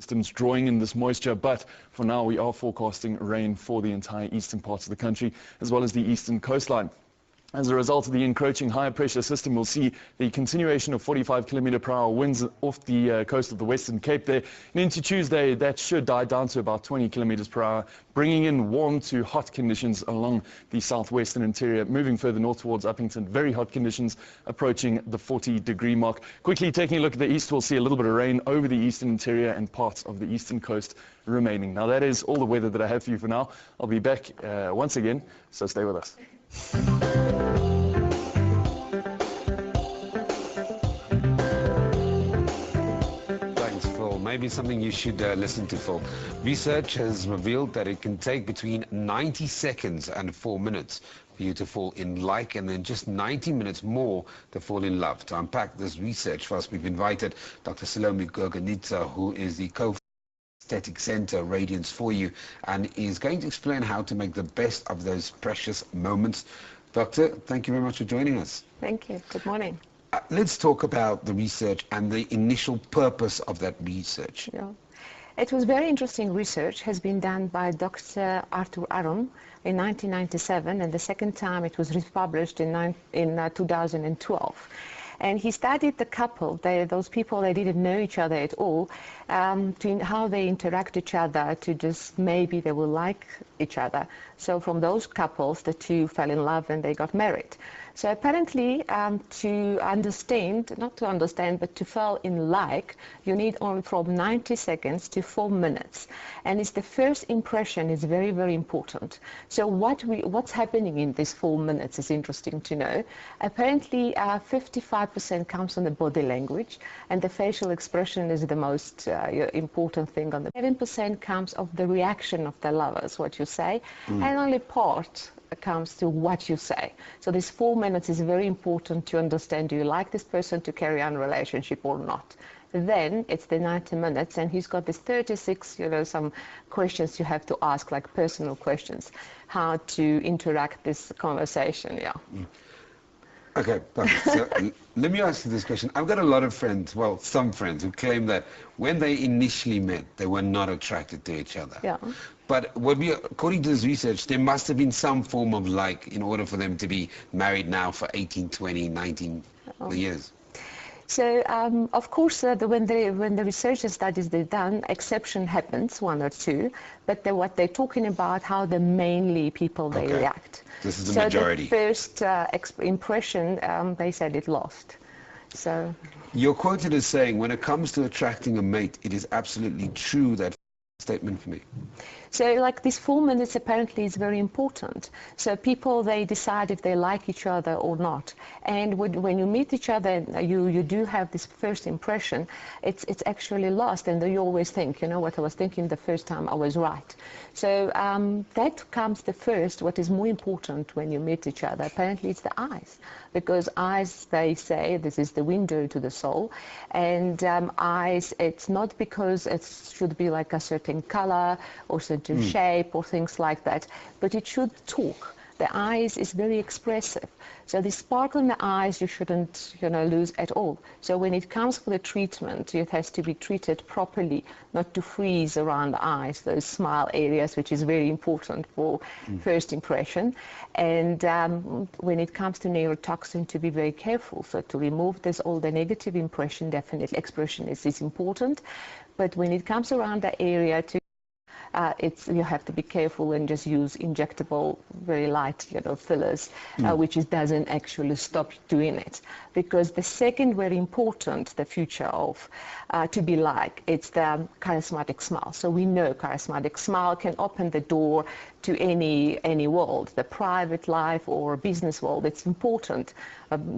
systems drawing in this moisture, but for now we are forecasting rain for the entire eastern parts of the country, as well as the eastern coastline. As a result of the encroaching higher pressure system, we'll see the continuation of 45 km/h winds off the coast of the Western Cape there. And into Tuesday, that should die down to about 20 km/h, bringing in warm to hot conditions along the southwestern interior. Moving further north towards Uppington, very hot conditions approaching the 40-degree mark. Quickly taking a look at the east, we'll see a little bit of rain over the eastern interior and parts of the eastern coast remaining. Now, that is all the weather that I have for you for now. I'll be back once again, so stay with us. Thanks, Phil. Maybe something you should listen to, Phil. Research has revealed that it can take between 90 seconds and 4 minutes for you to fall in like, and then just 90 minutes more to fall in love. To unpack this research for us, we've invited Dr. Salome Gurgenidze, who is the Aesthetic Center Radiance for You, and is going to explain how to make the best of those precious moments. Doctor, thank you very much for joining us. Thank you. Good morning. Let's talk about the research and the initial purpose of that research. Yeah. It was very interesting research, has been done by Dr. Arthur Aron in 1997, and the second time it was republished in 2012. And he studied the couple, those people that didn't know each other at all, to how they interact each other, to just maybe they will like each other. So from those couples, the two fell in love and they got married. So apparently, to understand, not to understand, but to fall in like, you need only from 90 seconds to 4 minutes. And it's the first impression is very, very important. So what's happening in these 4 minutes is interesting to know. Apparently, 55% comes from the body language, and the facial expression is the most important thing. On the 7% comes of the reaction of the lovers, what you say, and only part comes to what you say. So this 4 minutes is very important to understand, do you like this person to carry on a relationship or not? Then it's the 90 minutes, and he's got this 36, some questions you have to ask, like personal questions, how to interact this conversation, yeah. Okay, perfect. So let me ask you this question. I've got a lot of friends, well, some friends, who claim that when they initially met, they were not attracted to each other. Yeah. But according to this research, there must have been some form of like in order for them to be married now for 18, 20, 19 years. So, of course, when the research studies are done, exception happens, 1 or 2, but what they're talking about, how the mainly people, they react. This is the majority. So the first impression, they said it lost. So you're quoted as saying, when it comes to attracting a mate, it is absolutely true. That statement for me. So like this 4 minutes apparently is very important. So people, they decide if they like each other or not. And when you meet each other, you do have this first impression, it's actually lost. And you always think, what I was thinking the first time, I was right. So that comes the first, what is more important when you meet each other. Apparently it's the eyes. Because eyes, they say, this is the window to the soul. And eyes, it's not because it should be like a certain color or certain shape or things like that, but it should talk. The eyes is very expressive. So the sparkle in the eyes you shouldn't, lose at all. So when it comes for the treatment, it has to be treated properly, not to freeze around the eyes, those smile areas, which is very important for first impression. And when it comes to neurotoxin, to be very careful. So to remove this, all the negative impression, definitely expression is important. But when it comes around the area, you have to be careful and just use injectable, very light, fillers, which doesn't actually stop doing it. Because the second very important, the future of to be like, it's the charismatic smile. So we know charismatic smile can open the door to any world, the private life or business world. It's important.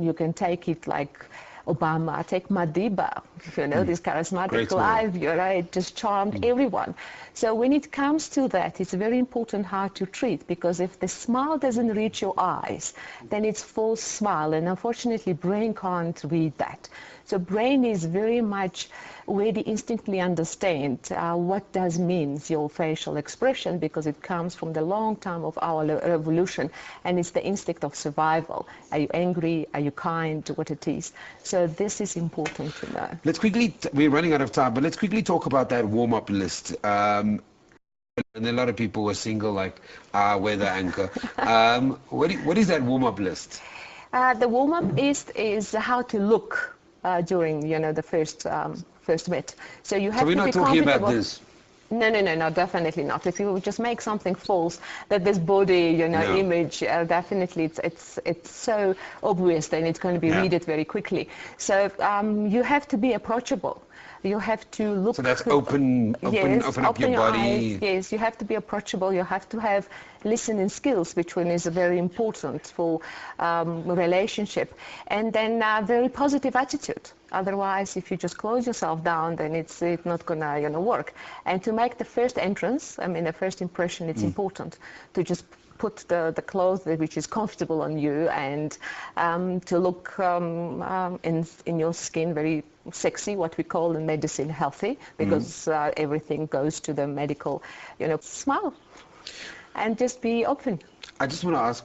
You can take it like Obama, take Madiba, this charismatic life, it just charmed everyone. So when it comes to that, it's very important how to treat, because if the smile doesn't reach your eyes, then it's false smile, and unfortunately brain can't read that. So brain is very much really instinctively understand what does means your facial expression, because it comes from the long time of our evolution, and it's the instinct of survival. Are you angry? Are you kind? What it is. So this is important to know. Let's quickly, we're running out of time, but let's quickly talk about that warm-up list. And a lot of people were single, like weather anchor. What is that warm-up list? The warm-up is how to look during, the first bit. So you have so we're to not be talking comfortable. about this. No, definitely not. If you just make something false, that this body, No. image, definitely it's so obvious, then it's going to be read it very quickly. So you have to be approachable. You have to look. So that's open up your body. Eyes. Yes, you have to be approachable. You have to have listening skills, which one is very important for relationship, and then very positive attitude. Otherwise, if you just close yourself down, then it's not gonna work. And to make the first entrance, the first impression, it's important to just put the clothes which is comfortable on you, and to look in your skin very sexy, what we call in medicine healthy, because everything goes to the medical, smile and just be open. I just want to ask,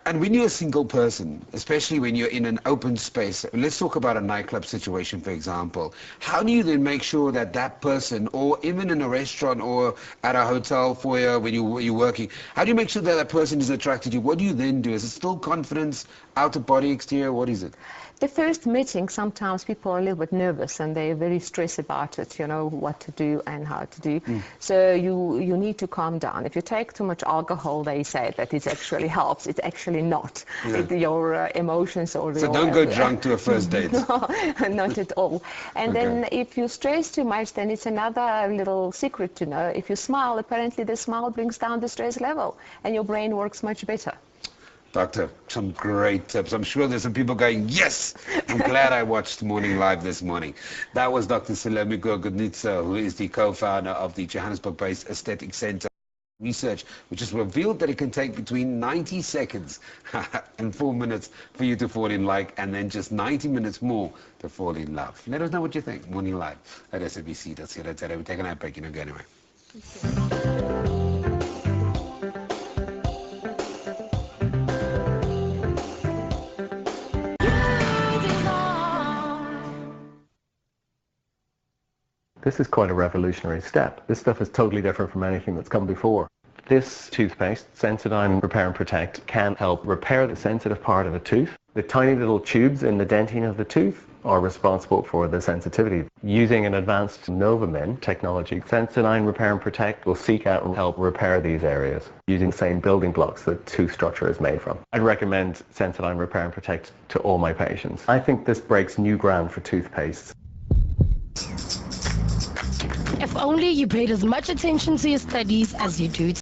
and when you're a single person, especially when you're in an open space, let's talk about a nightclub situation, for example. How do you then make sure that that person, or even in a restaurant or at a hotel foyer when you're working, how do you make sure that that person is attracted to you? What do you then do? Is it still confidence, outer body, exterior? What is it? The first meeting, sometimes people are a little bit nervous and they're very stressed about it, what to do and how to do. So you need to calm down. If you take too much alcohol, they say that it actually helps. It's actually not. Your emotions or So don't go drunk to a first date. No, not at all. And then if you stress too much, then it's another little secret to know. If you smile, apparently the smile brings down the stress level and your brain works much better. Doctor, some great tips. I'm sure there's some people going, yes, I'm glad I watched Morning Live this morning. That was Dr. Salome Gurgenidze, who is the co-founder of the Johannesburg-based Aesthetic Center research, which has revealed that it can take between 90 seconds and 4 minutes for you to fall in like, and then just 90 minutes more to fall in love. Let us know what you think. Morning Live at SABC. That's it. We're taking a break. Go anyway. This is quite a revolutionary step. This stuff is totally different from anything that's come before. This toothpaste, Sensodyne Repair and Protect, can help repair the sensitive part of a tooth. The tiny little tubes in the dentine of the tooth are responsible for the sensitivity. Using an advanced Novamin technology, Sensodyne Repair and Protect will seek out and help repair these areas using the same building blocks that tooth structure is made from. I'd recommend Sensodyne Repair and Protect to all my patients. I think this breaks new ground for toothpastes. If only you paid as much attention to your studies as you do